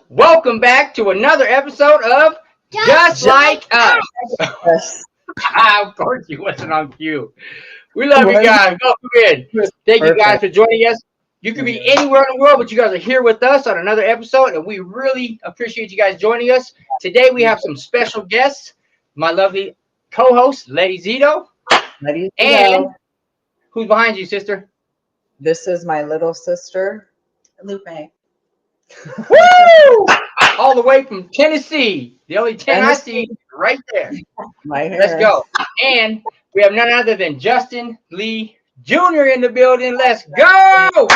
Welcome back to another episode of Just Like Us. Of course, you wasn't on cue. We love you guys. Welcome in. Thank you guys for joining us. You could be anywhere in the world, but you guys are here with us on another episode, and we really appreciate you guys joining us. Today, we have some special guests. My lovely co-host, Leti Zito. And who's behind you, sister? This is my little sister, Lupe. Woo! All the way from Tennessee. The only 10 I see right there. Let's go. And we have none other than Justin Lee Jr. in the building. Let's go.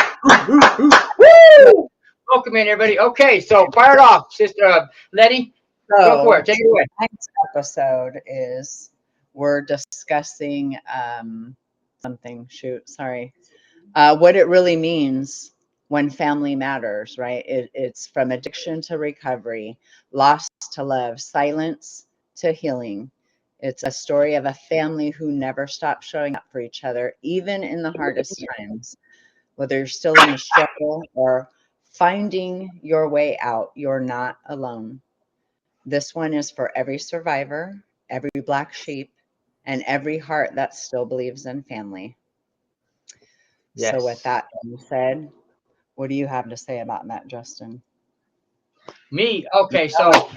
Woo! Welcome in, everybody. Okay, so fire it off, sister Leti. Go for it. Take it away. Next episode is we're discussing something. What it really means when family matters, right? It's from addiction to recovery, loss to love, silence to healing. It's a story of a family who never stopped showing up for each other, even in the hardest times. Whether you're still in the struggle or finding your way out, you're not alone. This one is for every survivor, every black sheep, and every heart that still believes in family. Yes. So with that being said, what do you have to say about that, Justin? Me? Okay, so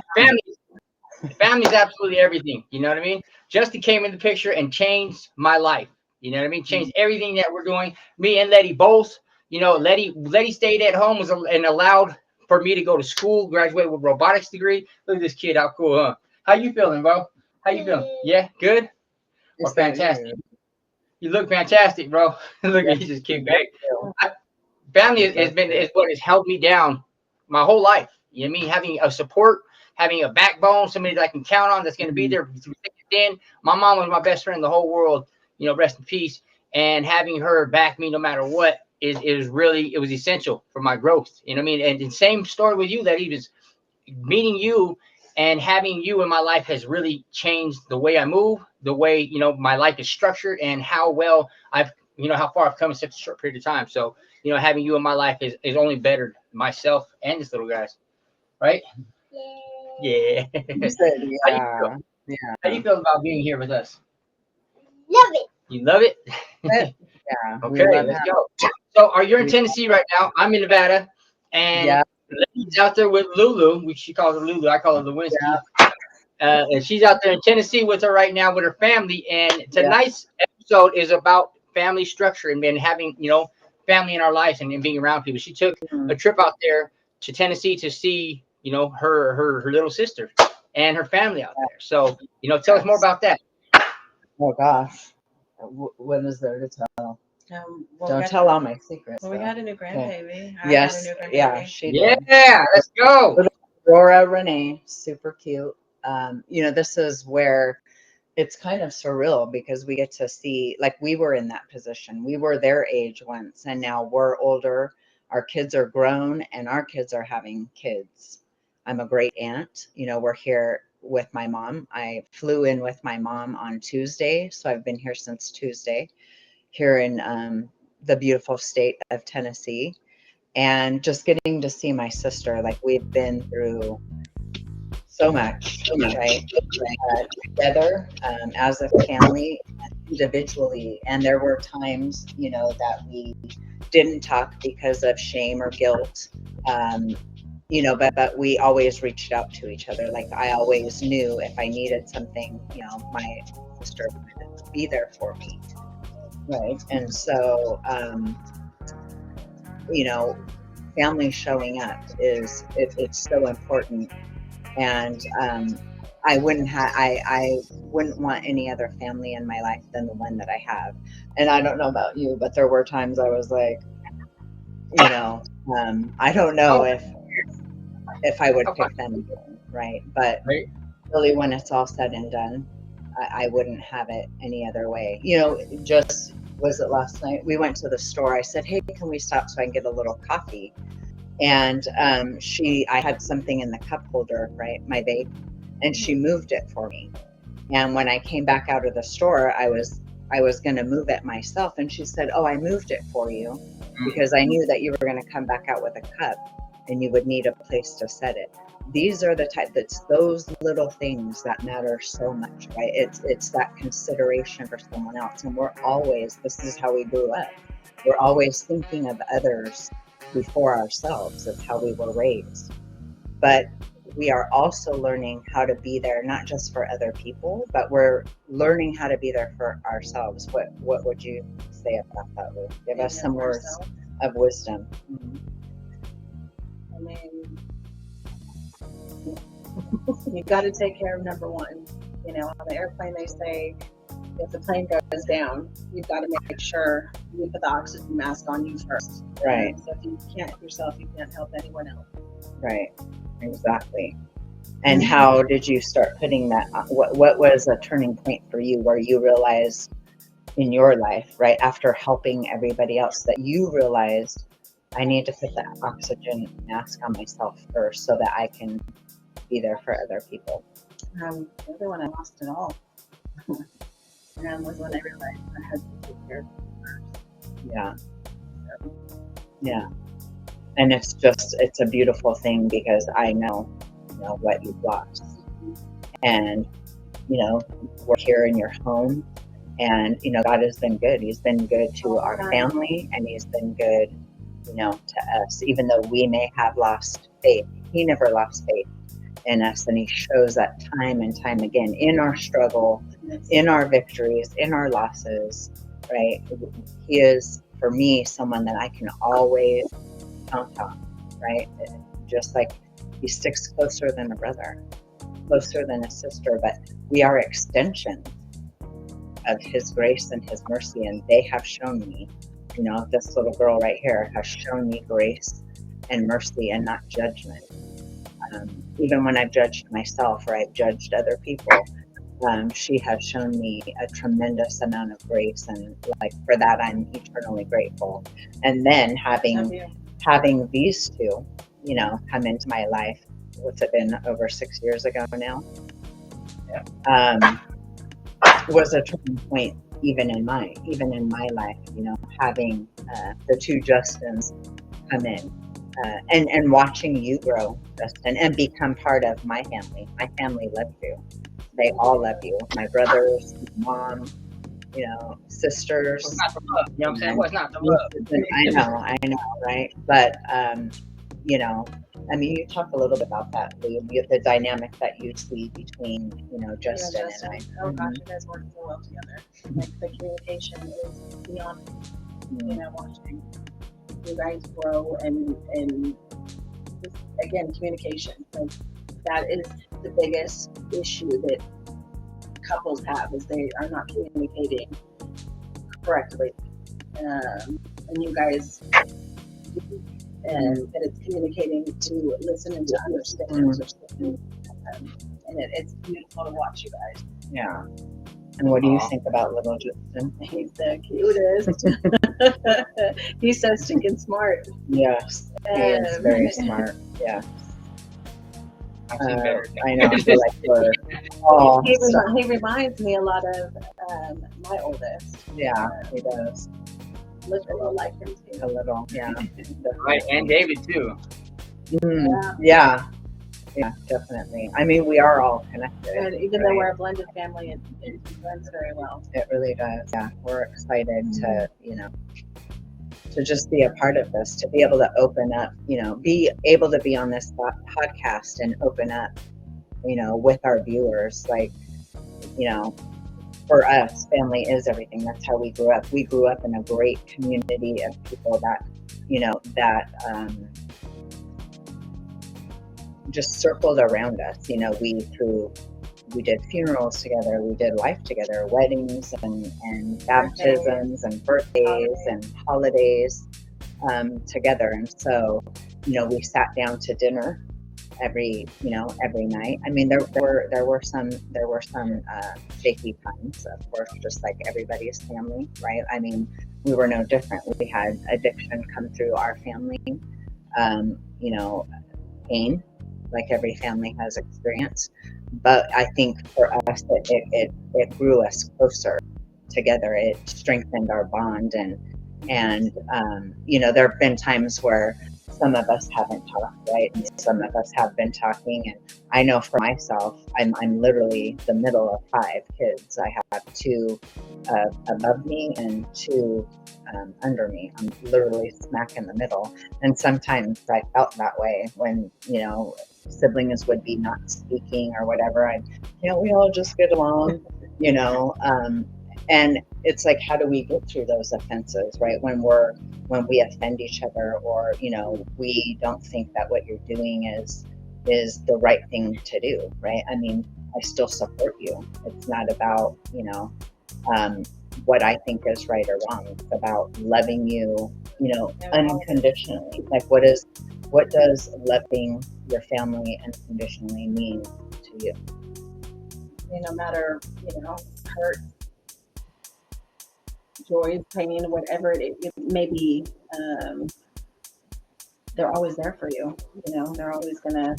family's absolutely everything. You know what I mean? Justin came in the picture and changed my life. You know what I mean? Changed everything that we're doing. Me and Leti both. You know, Leti stayed at home and allowed for me to go to school, graduate with a robotics degree. Look at this kid, how cool, huh? How you feeling, bro? How you feeling? Yeah, good? Or fantastic? You look fantastic, bro. Look at you just kick back. Family is what has held me down my whole life. You know what I mean? Having a support, having a backbone, somebody that I can count on that's going to be there through thick and thin. My mom was my best friend in the whole world. You know, rest in peace. And having her back me no matter what is really, it was essential for my growth. You know what I mean? And the same story with you, that even meeting you and having you in my life has really changed the way I move, the way, you know, my life is structured, and how well how far I've come in such a short period of time. So, you know, having you in my life is only bettered myself and this little guys, right? Yeah. Yeah. How you feel about being here with us? Love it. You love it? Yeah. Okay, let's go. So, are you in Tennessee right now? I'm in Nevada, and Leti's out there with Lulu. She calls her Lulu. I call her Lewinsky. And she's out there in Tennessee with her right now with her family. And tonight's episode is about family structure and having, you know, family in our lives and being around people. She took a trip out there to Tennessee to see, you know, her little sister and her family out there. So, you know, tell us more about that. Oh gosh, what is there to tell? Don't tell all my secrets. Well, we got a new grandbaby. Yes, she did. Yeah, let's go. Little Aurora Renee, super cute. You know, this is where it's kind of surreal because we get to see, like, we were in that position. We were their age once, and now we're older. Our kids are grown, and our kids are having kids. I'm a great aunt. You know, we're here with my mom. I flew in with my mom on Tuesday, so I've been here since Tuesday, here in the beautiful state of Tennessee, and just getting to see my sister. Like, we've been through so much, right? Together, as a family, individually. And there were times, you know, that we didn't talk because of shame or guilt. You know, but we always reached out to each other. Like, I always knew if I needed something, you know, my sister would be there for me. Right. And so, you know, family showing up it's so important. And I wouldn't want any other family in my life than the one that I have. And I don't know about you, but there were times I was like, you know, I don't know if I would pick them again, right? But really, when it's all said and done, I wouldn't have it any other way. You know, just, was it last night? We went to the store. I said, hey, can we stop so I can get a little coffee? And I had something in the cup holder, right, my vape, and she moved it for me. And when I came back out of the store, I was I was going to move it myself. And she said, oh, I moved it for you because I knew that you were going to come back out with a cup and you would need a place to set it. These are the type, that's those little things that matter so much, right? It's that consideration for someone else. And we're always, this is how we grew up. We're always thinking of others before ourselves. That's how we were raised. But we are also learning how to be there, not just for other people, but we're learning how to be there for ourselves. What would you say about that, Lupe? Give us some words of wisdom. I mean, you got to take care of number one. You know, on the airplane, they say if the plane goes down, you've got to make sure you put the oxygen mask on you first. Right. So if you can't help yourself, you can't help anyone else. Right. Exactly. And how did you start putting that? What was a turning point for you where you realized in your life, right after helping everybody else, that you realized I need to put that oxygen mask on myself first so that I can be there for other people? Really when I lost it all. And was when I realized I had to take care of it first. Yeah. Yeah. And it's a beautiful thing because I know what you've lost. And, we're here in your home and, God has been good. He's been good to our family and he's been good, to us, even though we may have lost faith. He never lost faith in us. And he shows that time and time again in our struggle, in our victories, in our losses, right? He is, for me, someone that I can always count on, right? Just like he sticks closer than a brother, closer than a sister, but we are extensions of his grace and his mercy. And they have shown me, this little girl right here has shown me grace and mercy and not judgment. Even when I've judged myself or I've judged other people, she has shown me a tremendous amount of grace, and like for that I'm eternally grateful. And then having these two, come into my life, what's it been, over 6 years ago now? Was a turning point even in my life, having the two Justins come in and watching you grow, Justin, and become part of my family. My family loves you. They all love you. My brothers, mom, sisters. It's not the love. You know what I'm saying? What's not the love? I know, right? But, you talk a little bit about that, the dynamic that you see between, Justin and I. Oh gosh, you guys work so well together. Like the communication is beyond, watching you guys grow and just, again, communication. Like that is the biggest issue that couples have, is they are not communicating correctly. And you guys do, and that it's communicating to listen and to understand. And it's beautiful to watch you guys. Yeah. And what do you think about little Justin? He's the cutest. He's so stinking smart. Yes, he is very smart. Yeah. I know. I feel like he reminds me a lot of my oldest. Yeah, he does. Look a little like him too. A little, yeah. Right, and David too. Yeah, definitely. We are all connected. And even though we're a blended family, it blends very well. It really does. Yeah, we're excited to, to just be a part of this, to be able to open up, be able to be on this podcast and open up, with our viewers. Like, for us, family is everything. That's how we grew up. We grew up in a great community of people that, just circled around us. We did funerals together, we did life together, weddings and baptisms and birthdays and holidays together. And so, we sat down to dinner every night. There were some shaky times, of course, just like everybody's family, right? We were no different. We had addiction come through our family, pain, like every family has experienced. But I think for us, it grew us closer, together. It strengthened our bond, and you know, there have been times where some of us haven't talked, right? And some of us have been talking. And I know for myself, I'm literally the middle of 5 kids. I have 2 above me and 2 under me. I'm literally smack in the middle. And sometimes I felt that way when, you know, siblings would be not speaking or whatever. Can't we all just get along, you know? And it's like, how do we get through those offenses, right? When we offend each other, or, you know, we don't think that what you're doing is the right thing to do, right? I mean, I still support you. It's not about, you know, what I think is right or wrong. It's about loving you, you know, unconditionally. Like, what does loving your family unconditionally mean to you? No matter, you know, hurt, joy, pain, whatever it may be, they're always there for you. You know, they're always gonna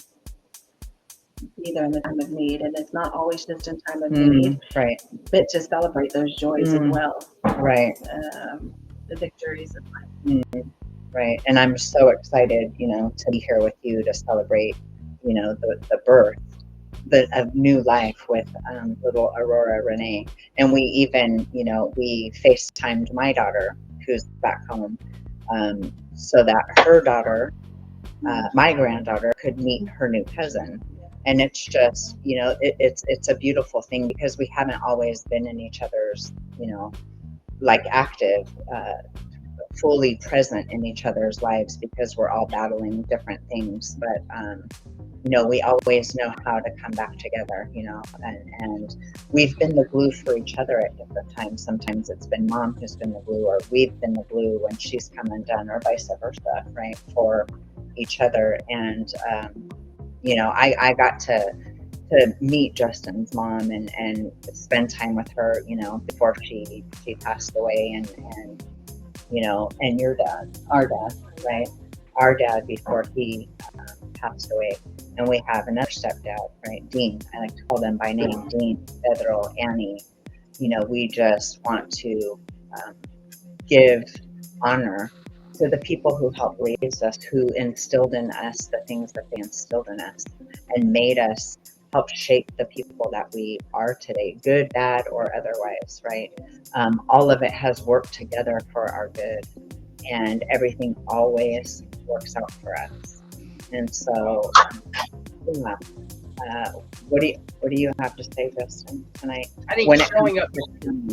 be there in the time of need, and it's not always just in time of need, right? But to celebrate those joys as well, right? The victories of life, right? And I'm so excited, you know, to be here with you to celebrate, you know, the birth of new life with little Aurora Renee. And we even, you know, we FaceTimed my daughter who's back home, so that her daughter, my granddaughter, could meet her new cousin. And it's just, you know, it's a beautiful thing, because we haven't always been in each other's, you know, like active, fully present in each other's lives, because we're all battling different things. But you know, we always know how to come back together, you know, and we've been the glue for each other at different times. Sometimes it's been Mom who's been the glue, or we've been the glue when she's come undone, or vice versa, right, for each other. And you know, I got to meet Justin's mom and spend time with her, you know, before she passed away, and you know, and your dad, our dad, right, our dad before he passed away. And we have another stepdad, right, Dean. I like to call them by name, Dean, Pedro, Annie. You know, we just want to give honor to the people who helped raise us, who instilled in us the things that they instilled in us, and made us, help shape the people that we are today, good, bad, or otherwise, right? All of it has worked together for our good, and everything always works out for us. And so, yeah. What do you have to say, Justin, tonight? I think showing up.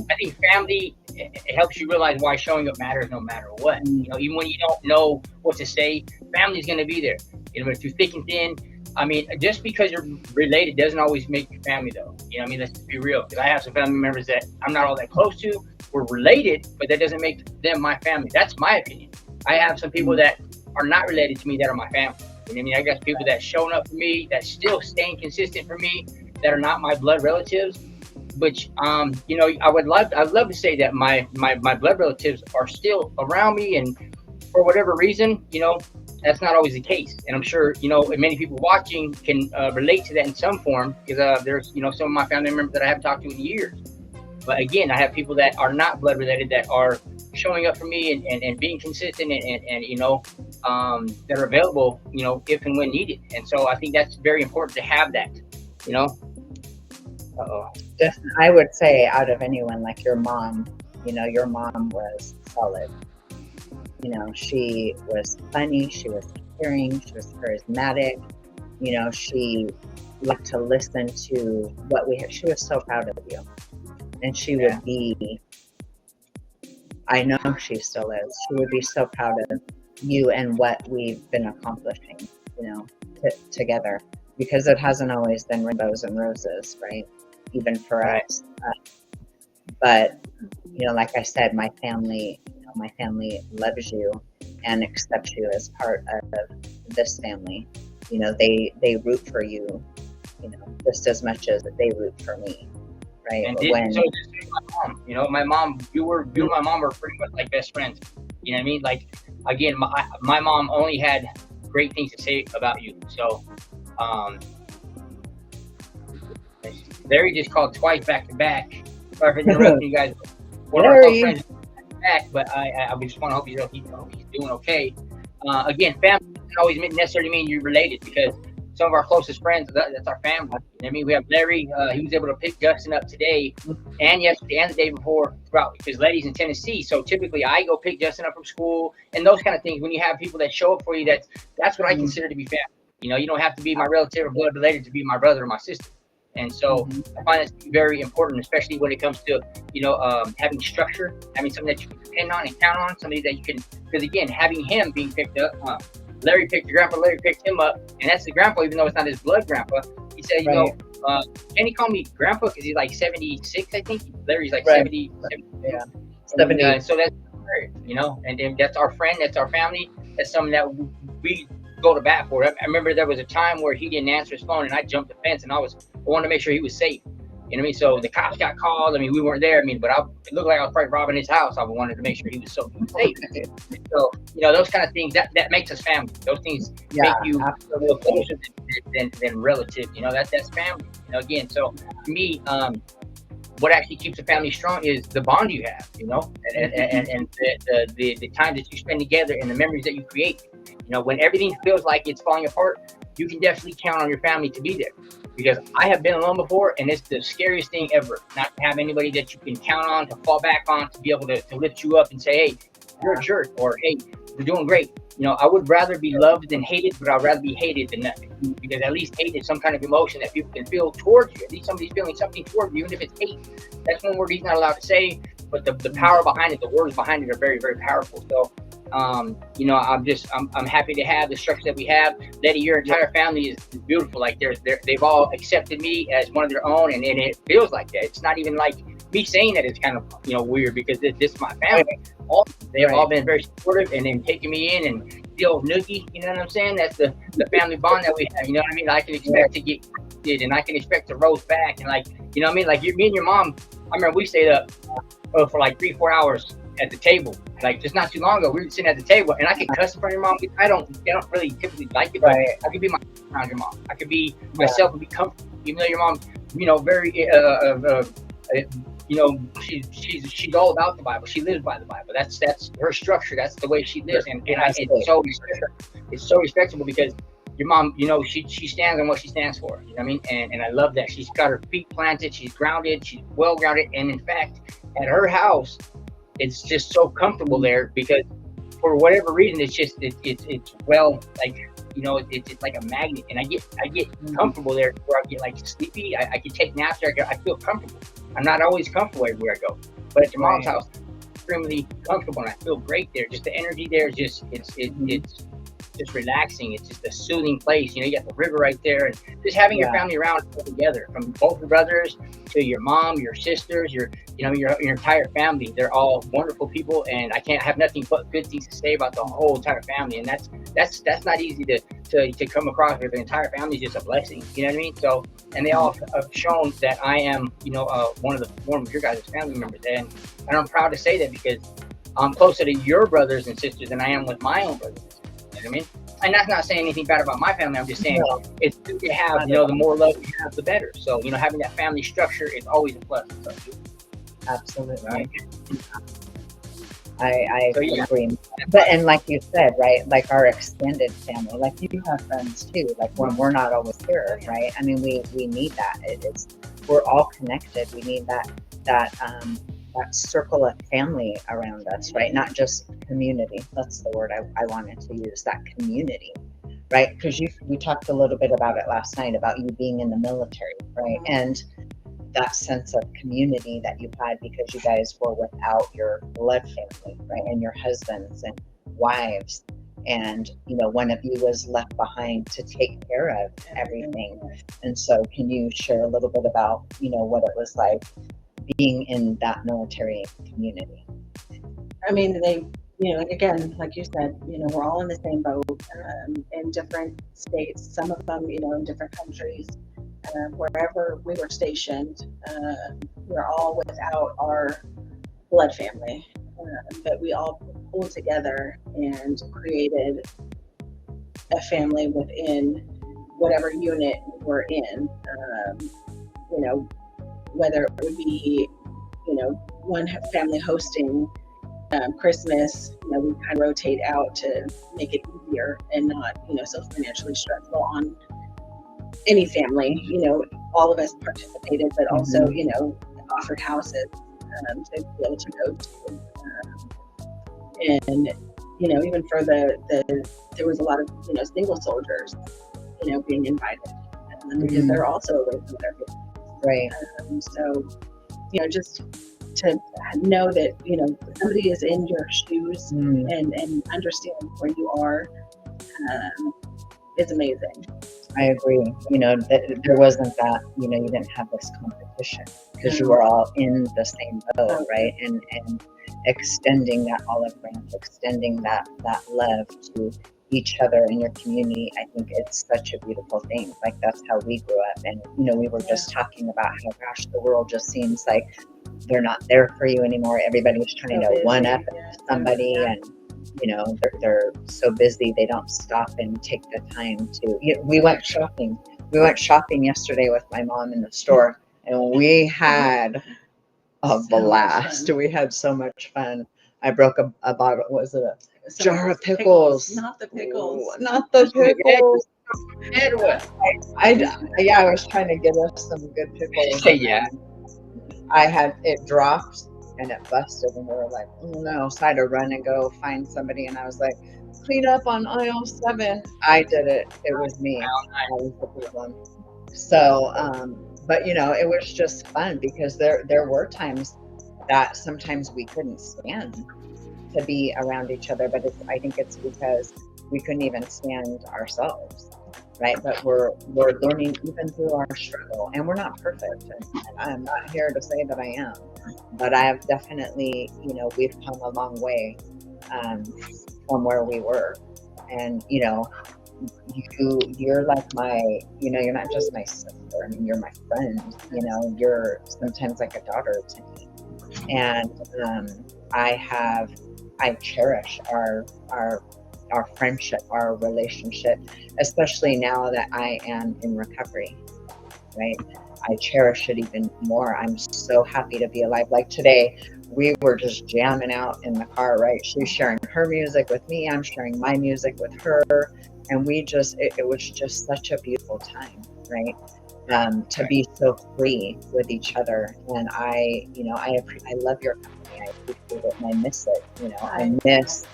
I think family, it helps you realize why showing up matters, no matter what. You know, even when you don't know what to say, family's going to be there. You know, through thick and thin. I mean, just because you're related doesn't always make you family, though. You know what I mean? Let's be real. Because I have some family members that I'm not all that close to. We're related, but that doesn't make them my family. That's my opinion. I have some people that are not related to me that are my family. You know what I mean? I got people that showing up for me, that still staying consistent for me, that are not my blood relatives. Which, you know, I'd love to say that my blood relatives are still around me, and for whatever reason, you know, that's not always the case. And I'm sure, you know, many people watching can relate to that in some form, because there's, you know, some of my family members that I haven't talked to in years. But again, I have people that are not blood related that are showing up for me and being consistent and you know, that are available, you know, if and when needed. And so I think that's very important to have that, you know. Definitely, I would say out of anyone, like your mom, you know, your mom was solid. You know, she was funny, she was caring, she was charismatic. You know, she liked to listen to what we had. She was so proud of you. And she would be, I know she still is, she would be so proud of you and what we've been accomplishing, you know, together. Because it hasn't always been rainbows and roses, right? Even for us. But, you know, like I said, my family loves you and accepts you as part of this family. You know, they root for you, you know, just as much as they root for me. Right. And so just my mom, you know, my mom, you and my mom were pretty much like best friends. You know what I mean? Like, again, my mom only had great things to say about you. So, Larry just called twice back to back. Sorry for interrupting you guys. one of our close Larry. friends back, but I just want to hope he's doing okay. Again, family doesn't always necessarily mean you're related, because some of our closest friends, that's our family. I mean, we have Larry. He was able to pick Justin up today and yesterday and the day before throughout, because Letty's in Tennessee. So typically I go pick Justin up from school and those kind of things. When you have people that show up for you, that's what I consider to be family. You know, you don't have to be my relative or blood related to be my brother or my sister. And so I find that to be very important, especially when it comes to, having structure, having something that you can depend on and count on, somebody that you can, because again, having him being picked up, Larry picked your grandpa, Larry picked him up, and that's the grandpa, even though it's not his blood grandpa. He said, can he call me grandpa because he's like 76, I think. Larry's like 70. Yeah. 70. So that's, and that's our friend, that's our family. That's something that we go to bat for. I remember there was a time where he didn't answer his phone, and I jumped the fence, and I wanted to make sure he was safe. You know what I mean? So the cops got called. I mean, we weren't there. I mean, but it looked like I was probably robbing his house. I wanted to make sure he was safe. So, those kind of things, that makes us family. Those things make you feel closer than relative. That's family. Again, so to me, what actually keeps a family strong is the bond you have, and the time that you spend together and the memories that you create. When everything feels like it's falling apart, you can definitely count on your family to be there. Because I have been alone before, and it's the scariest thing ever, not to have anybody that you can count on, to fall back on, to be able to lift you up and say, hey, you're a jerk, or hey, you're doing great. I would rather be loved than hated, but I'd rather be hated than nothing. Because at least hate is some kind of emotion that people can feel towards you. At least somebody's feeling something towards you, even if it's hate. That's one word he's not allowed to say, but the power behind it, the words behind it are very, very powerful. So, I'm happy to have the structure that we have. Letty, your entire family is beautiful. Like they've all accepted me as one of their own, and it feels like that. It's not even like me saying that. It's kind of weird, because this is my family. They've all been very supportive and then taking me in and still nookie. You know what I'm saying? That's the family bond that we have. You know what I mean? I can expect to get gifted, and I can expect to roast back, and like me and your mom. I remember we stayed up for like 3-4 hours at the table. Like just not too long ago, we were sitting at the table, and I could cuss in front of your mom. I don't really typically like it, but I could be around your mom. I could be myself and be comfortable, even though your mom's, very, she's all about the Bible. She lives by the Bible. That's her structure. That's the way she lives, and it's so respectable because your mom, she stands on what she stands for. You know what I mean? And I love that. She's got her feet planted. She's grounded. She's well grounded, and in fact, at her house, it's just so comfortable there because for whatever reason, it's just it's well, like it's like a magnet, and I get comfortable there where I get like sleepy. I can take naps there. I feel comfortable. I'm not always comfortable everywhere I go, but at your mom's house, I'm extremely comfortable, and I feel great there. Just the energy there is just it's relaxing. It's just a soothing place. You got the river right there, and just having your family around together, from both your brothers to your mom, your sisters, your entire family. They're all wonderful people, and I can't have nothing but good things to say about the whole entire family. And that's not easy to come across. Where the entire family is just a blessing. You know what I mean? So, and they all have shown that I am, one of your guys' family members, and I'm proud to say that because I'm closer to your brothers and sisters than I am with my own brothers. You know what I mean? And that's not saying anything bad about my family. I'm just saying it's good to have, the more love you have, the better. So, having that family structure is always a plus. So, absolutely. Right? I agree. But, and like you said, right, like our extended family, like you have friends too, like when we're not always here, right? I mean, we need that. We're all connected. We need that circle of family around us, right? Not just community. That's the word I wanted to use, that community, right? Because we talked a little bit about it last night, about you being in the military, right? And that sense of community that you had because you guys were without your blood family, right? And your husbands and wives. And, one of you was left behind to take care of everything. And so can you share a little bit about, what it was like being in that military community? I mean, again, like you said, we're all in the same boat in different states, some of them, in different countries. Wherever we were stationed, we're all without our blood family, but we all pulled together and created a family within whatever unit we're in. Whether it would be, one family hosting Christmas, we kind of rotate out to make it easier and not, so financially stressful on any family. All of us participated, but also, offered houses to be able to go to. And, even for there was a lot of, single soldiers, being invited because they're also away from their families. Right. So, just to know that, somebody is in your shoes and understand where you are is amazing. I agree. There wasn't that, you didn't have this competition because you were all in the same boat, right? And extending that olive branch, extending that love to each other in your community. I think it's such a beautiful thing. Like that's how we grew up. And, we were just talking about how, gosh, the world just seems like they're not there for you anymore. Everybody's trying to one up somebody and, they're so busy. They don't stop and take the time to, we went shopping. We went shopping yesterday with my mom in the store and we had a blast. We had so much fun. I broke a bottle. Was it a jar of pickles? Not the pickles. Ooh, not the pickles. Edwin. I was trying to get us some good pickles. Yeah. I had it dropped and it busted, and we were like, oh no. So I had to run and go find somebody, and I was like, clean up on aisle 7. I did it. It was me. I was the problem. So, but it was just fun because there were times that sometimes we couldn't stand to be around each other, but I think it's because we couldn't even stand ourselves, right? But we're learning even through our struggle, and we're not perfect. And I'm not here to say that I am, but I have definitely, we've come a long way from where we were, and you're like my, you're not just my sister. I mean, you're my friend. You're sometimes like a daughter to me, and I cherish our friendship, our relationship, especially now that I am in recovery, right? I cherish it even more. I'm so happy to be alive. Like today, we were just jamming out in the car, right? She's sharing her music with me. I'm sharing my music with her. And we just, it was just such a beautiful time, right? To be so free with each other. And I love your company. I appreciate it and I miss it. I miss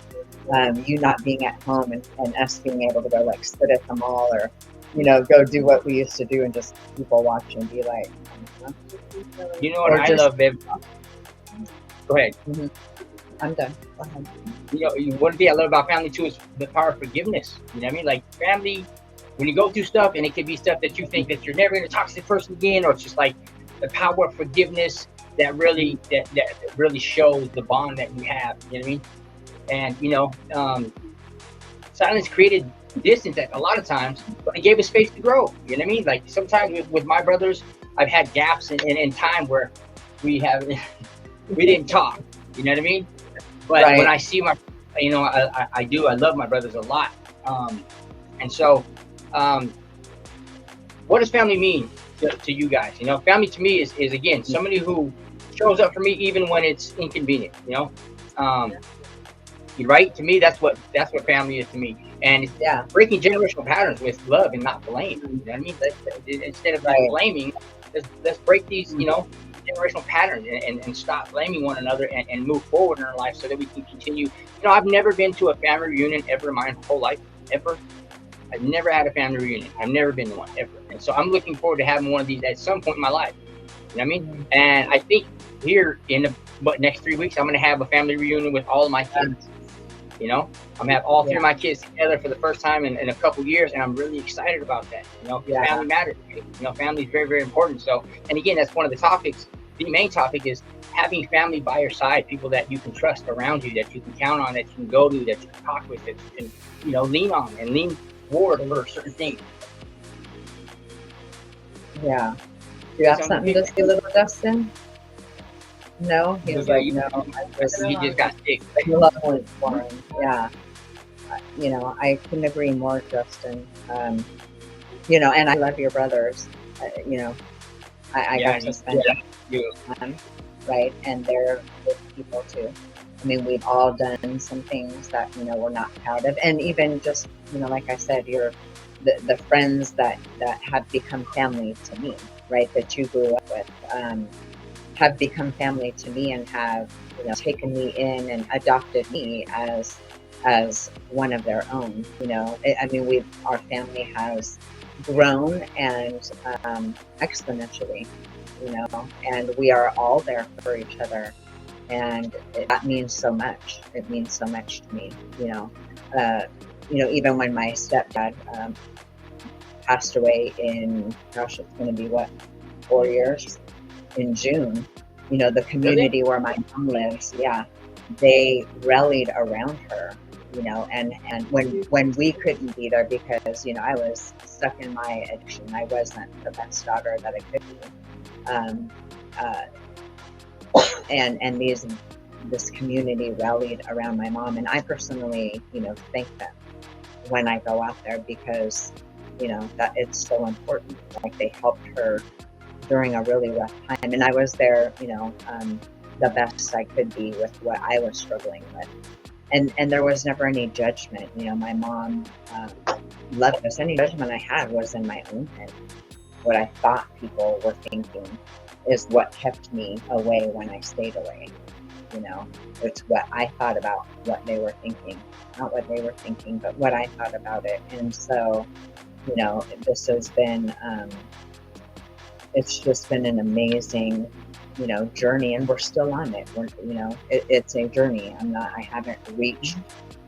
you not being at home and us being able to go like sit at the mall or, go do what we used to do and just people watch and be like, You know what I love, babe? Go ahead. Mm-hmm. I'm done. Go ahead. One thing I love about family too is the power of forgiveness. You know what I mean? Like family, when you go through stuff, and it could be stuff that you think that you're never going to talk to the person again, or it's just like the power of forgiveness that really shows the bond that you have. You know what I mean? And silence created distance at a lot of times, but it gave us space to grow. You know what I mean? Like sometimes with my brothers, I've had gaps in time where we didn't talk. You know what I mean? But when I see my, I love my brothers a lot. And so, what does family mean to you guys? Family to me is again, somebody who shows up for me even when it's inconvenient, right? To me, that's what family is to me. And it's breaking generational patterns with love and not blame. You know what I mean? Instead of blaming, let's break these, generational patterns and stop blaming one another and move forward in our life so that we can continue. I've never been to a family reunion ever in my whole life, ever. I've never had a family reunion. I've never been to one, ever. And so I'm looking forward to having one of these at some point in my life. You know what I mean? And I think here in the next 3 weeks, I'm going to have a family reunion with all of my kids. I'm going to have all 3 of my kids together for the first time in a couple years, and I'm really excited about that. Family matters. Family is very, very important. So, and again, that's one of the topics. The main topic is having family by your side, people that you can trust around you, that you can count on, that you can go to, that you can talk with, that you can, lean on and lean forward over certain things. Yeah. Do you have something to say, little Justin? No, he was like, no. He just got sick. Yeah. I couldn't agree more, Justin. And I love your brothers. I got to spend time. right? And they're good people too. I mean, we've all done some things that, you know, we're not proud of. And even just, you know, like I said, the friends that have become family to me, right? That you grew up with, have become family to me and have, you know, taken me in and adopted me as one of their own. You know, I mean, our family has grown and exponentially, you know, and we are all there for each other, and that means so much. It means so much to me, you know. Even when my stepdad passed away in, gosh, it's going to be what, 4 years in June. You know, the community where my mom lives, yeah, they rallied around her, you know, and when we couldn't be there because, you know, I was stuck in my addiction, I wasn't the best daughter that I could be. And this community rallied around my mom, and I personally, you know, thank them when I go out there, because, you know, that it's so important. Like, they helped her during a really rough time, and I was there, you know, the best I could be with what I was struggling with, and there was never any judgment. You know, my mom loved us. Any judgment I had was in my own head. What I thought people were thinking is what kept me away when I stayed away. You know, it's what I thought about what they were thinking, not what they were thinking, but what I thought about it. And so, you know, this has been, it's just been an amazing, you know, journey, and we're still on it. You know, it's a journey. I haven't reached,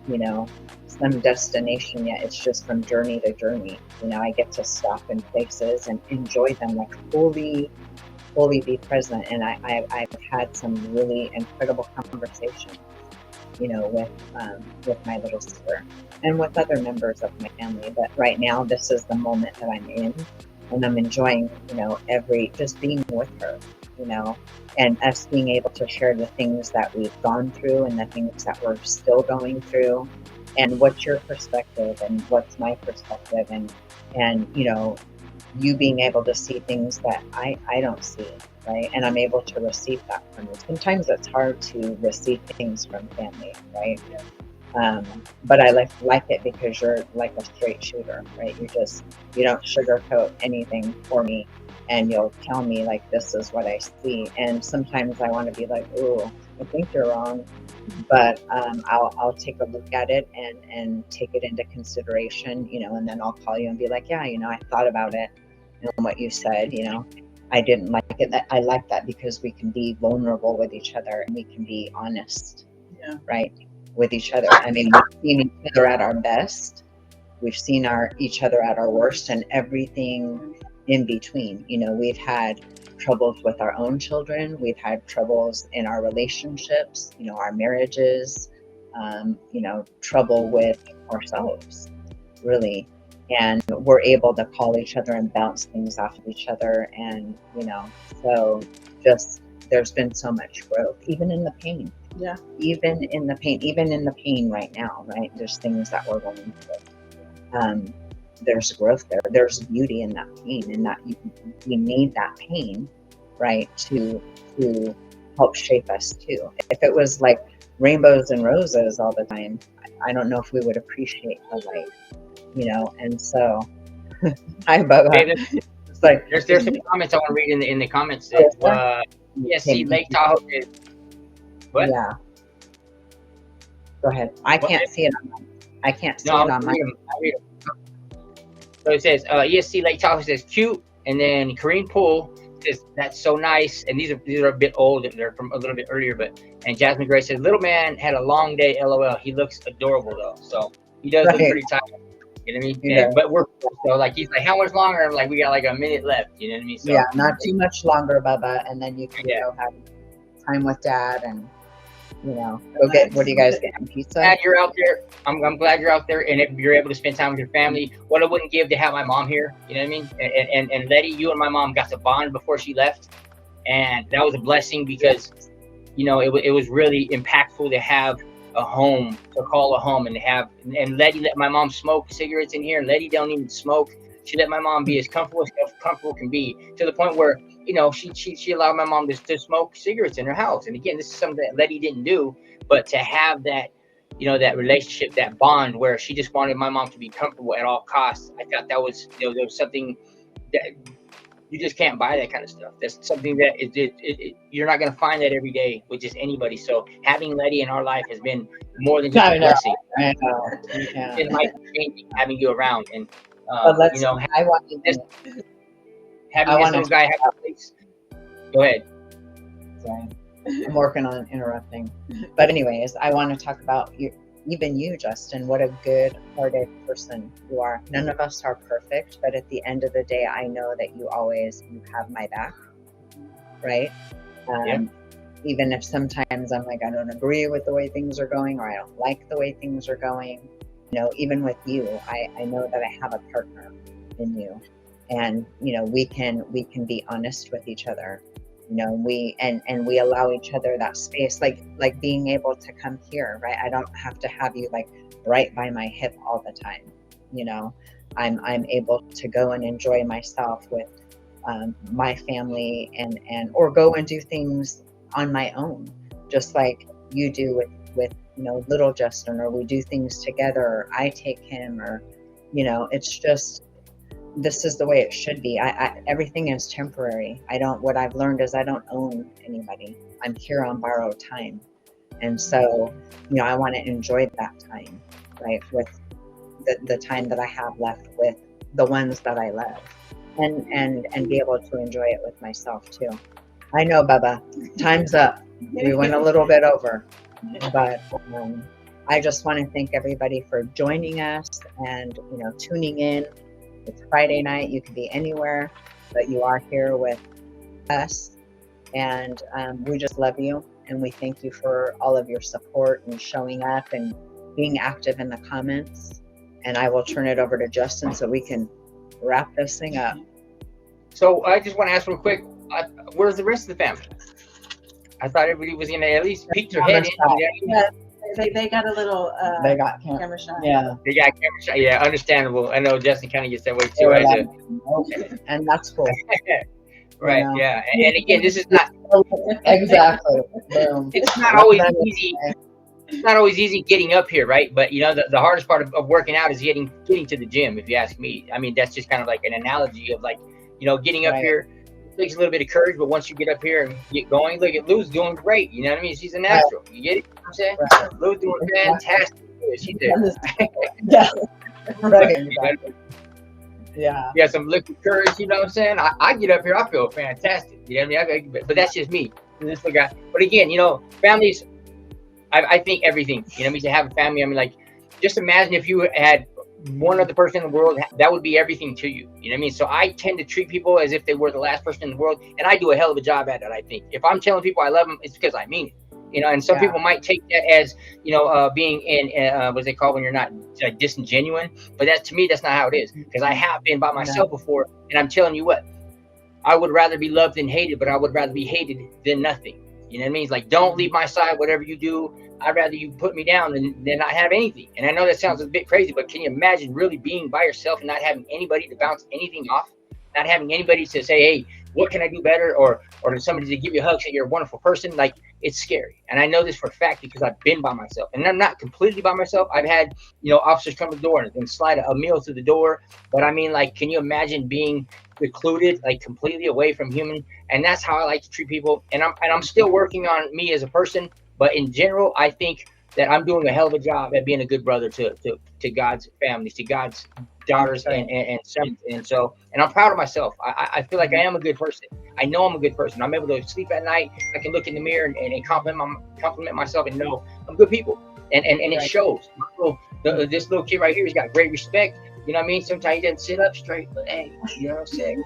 you know, some destination yet. It's just from journey to journey. You know, I get to stop in places and enjoy them, like fully be present. And I've had some really incredible conversations, you know, with my little sister and with other members of my family. But right now, this is the moment that I'm in, and I'm enjoying, you know, just being with her, you know, and us being able to share the things that we've gone through and the things that we're still going through, and what's your perspective and what's my perspective, and you know, you being able to see things that I don't see, right? And I'm able to receive that from you. Sometimes it's hard to receive things from family, right? But I like it because you're like a straight shooter, right? You don't sugarcoat anything for me, and you'll tell me, like, this is what I see. And sometimes I want to be like, oh, I think you're wrong, but I'll take a look at it and take it into consideration, you know, and then I'll call you and be like, yeah, you know, I thought about it and what you said, you know, I didn't like it. I like that because we can be vulnerable with each other, and we can be honest, Yeah. right, with each other. I mean, we've seen each other at our best, we've seen each other at our worst, and everything in between. You know, we've had troubles with our own children, we've had troubles in our relationships, you know, our marriages, you know, trouble with ourselves, really. And we're able to call each other and bounce things off of each other. And, you know, so just, there's been so much growth, even in the pain. Yeah. Even in the pain right now, right? There's things that we're going through. There's growth there. There's beauty in that pain, and that we need that pain, right, to help shape us too. If it was like rainbows and roses all the time, I don't know if we would appreciate the light, you know. And so, hi, Bubba. It's like there's some comments I want to read in the comments. See, Lake Tahoe is what? Yeah. Go ahead. I can't see it on mine. I can't see it on mine. I'll read them. So it says, ESC Lake Tahoe says cute, and then Kareem Poole says that's so nice. And these are a bit old, they're from a little bit earlier, and Jasmine Gray says little man had a long day, LOL. He looks adorable though, so he does look pretty tired. You know what I mean? Yeah. But we're so like he's like, how much longer? I'm like, we got like a minute left. You know what I mean? So, yeah, not too much longer, Bubba, and then you can go have time with Dad, and you know, go get, what are you guys getting? Pizza? Glad you're out there. I'm glad you're out there, and if you're able to spend time with your family, what I wouldn't give to have my mom here. You know what I mean? And Leti, you and my mom got to bond before she left, and that was a blessing because, you know, it was really impactful to have a home, to call a home, and to have, and Leti let my mom smoke cigarettes in here, and Leti don't even smoke. She let my mom be as comfortable can be, to the point where she allowed my mom to smoke cigarettes in her house. And again, this is something that Letty didn't do, but to have that, that relationship, that bond where she just wanted my mom to be comfortable at all costs. I thought that was, there was something that you just can't buy, that kind of stuff. That's something that you're not going to find that every day with just anybody. So having Letty in our life has been more than just a blessing. I know. Yeah. It's life changing having you around. And, But let's, I want this, having this little guy have a place. Go ahead. Sorry. I'm working on interrupting. But anyways, I want to talk about even you, Justin. What a good-hearted person you are. None of us are perfect, but at the end of the day, I know that you have my back, right? Even if sometimes I'm like, I don't agree with the way things are going, or I don't like the way things are going, even with you, I know that I have a partner in you, and we can be honest with each other. We allow each other that space, like being able to come here, right? I don't have to have you like right by my hip all the time. I'm able to go and enjoy myself with my family or go and do things on my own, just like you do with little Justin, or we do things together, or I take him, or it's just, this is the way it should be. Everything is temporary. What I've learned is I don't own anybody. I'm here on borrowed time. And so, I want to enjoy that time, right? With the time that I have left with the ones that I love, and be able to enjoy it with myself too. I know, Bubba, time's up. We went a little bit over, but I just want to thank everybody for joining us and, tuning in. It's Friday night. You could be anywhere, but you are here with us. And we just love you. And we thank you for all of your support and showing up and being active in the comments. And I will turn it over to Justin so we can wrap this thing up. So I just want to ask real quick, where's the rest of the family? I thought everybody was going to at least peek their head in. Yeah, they got a little they got camera shy. Yeah. They got camera shy. Yeah, understandable. I know Justin kind of gets that way too. And that's cool. Right, yeah. And again, this is not... Exactly. It's not always easy. It's not always easy getting up here, right? But the hardest part of working out is getting to the gym, if you ask me. I mean, that's just kind of like an analogy of like, getting up here. It takes a little bit of courage, but once you get up here and get going, look at Lou's doing great. You know what I mean? She's a natural. You get it? You know what I'm saying? Right. Lou's doing fantastic. She's there. Yeah. Right. Yeah. You got some liquid courage, you know what I'm saying? I get up here, I feel fantastic. You know what I mean? But that's just me. This guy. But again, families, I think everything. You know what I mean? To have a family, I mean, like, just imagine if you had one other person in the world, that would be everything to you. You know what I mean? So I tend to treat people as if they were the last person in the world, and I do a hell of a job at it, I think. If I'm telling people I love them, it's because I mean it. And some people might take that as, being in, what's it called when you're not disingenuine. But to me, that's not how it is. Because I have been by myself before, and I'm telling you what, I would rather be loved than hated, but I would rather be hated than nothing. You know what I mean? It's like, don't leave my side, whatever you do. I'd rather you put me down than not have anything. And I know that sounds a bit crazy, but can you imagine really being by yourself and not having anybody to bounce anything off? Not having anybody to say, hey, what can I do better? Or to somebody to give you a hug, say you're a wonderful person. Like, it's scary. And I know this for a fact because I've been by myself. And I'm not completely by myself. I've had, officers come to the door and slide a meal through the door. But I mean, like, can you imagine being secluded, like completely away from human? And that's how I like to treat people. And I'm still working on me as a person. But in general, I think that I'm doing a hell of a job at being a good brother to God's families, to God's daughters and sons. And I'm proud of myself. I feel like I am a good person. I know I'm a good person. I'm able to sleep at night. I can look in the mirror and compliment myself and know I'm good people. And it shows. This little kid right here, he's got great respect. You know what I mean? Sometimes he doesn't sit up straight, but hey, you know what I'm saying?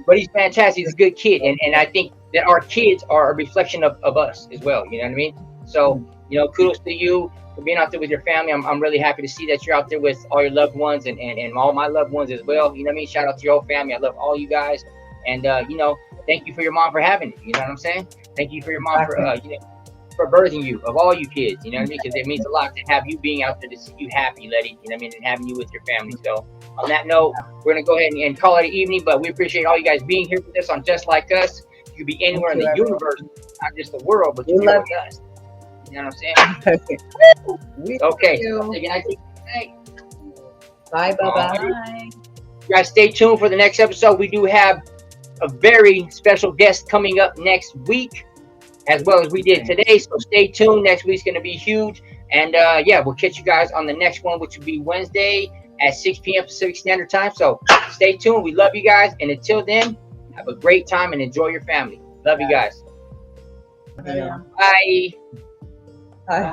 But he's fantastic. He's a good kid. And I think that our kids are a reflection of us as well. You know what I mean? So, kudos to you for being out there with your family. I'm really happy to see that you're out there with all your loved ones and all my loved ones as well. You know what I mean? Shout out to your whole family. I love all you guys. And, thank you for your mom for having it. You know what I'm saying? Thank you for your mom for, for birthing you, of all you kids. You know what I mean? Because it means a lot to have you being out there to see you happy, Leti. You know what I mean? And having you with your family. So on that note, we're gonna go ahead and call it an evening. But we appreciate all you guys being here with us on Just Like Us. You could be anywhere in the universe, not just the world, but you're with us. You know what I'm saying? Okay. Bye. You guys stay tuned for the next episode. We do have a very special guest coming up next week, as well as we did today. So stay tuned. Next week's going to be huge. And yeah, we'll catch you guys on the next one, which will be Wednesday at 6 p.m. Pacific Standard Time. So stay tuned. We love you guys. And until then, have a great time and enjoy your family. Love you guys. Yeah. Bye. Bye.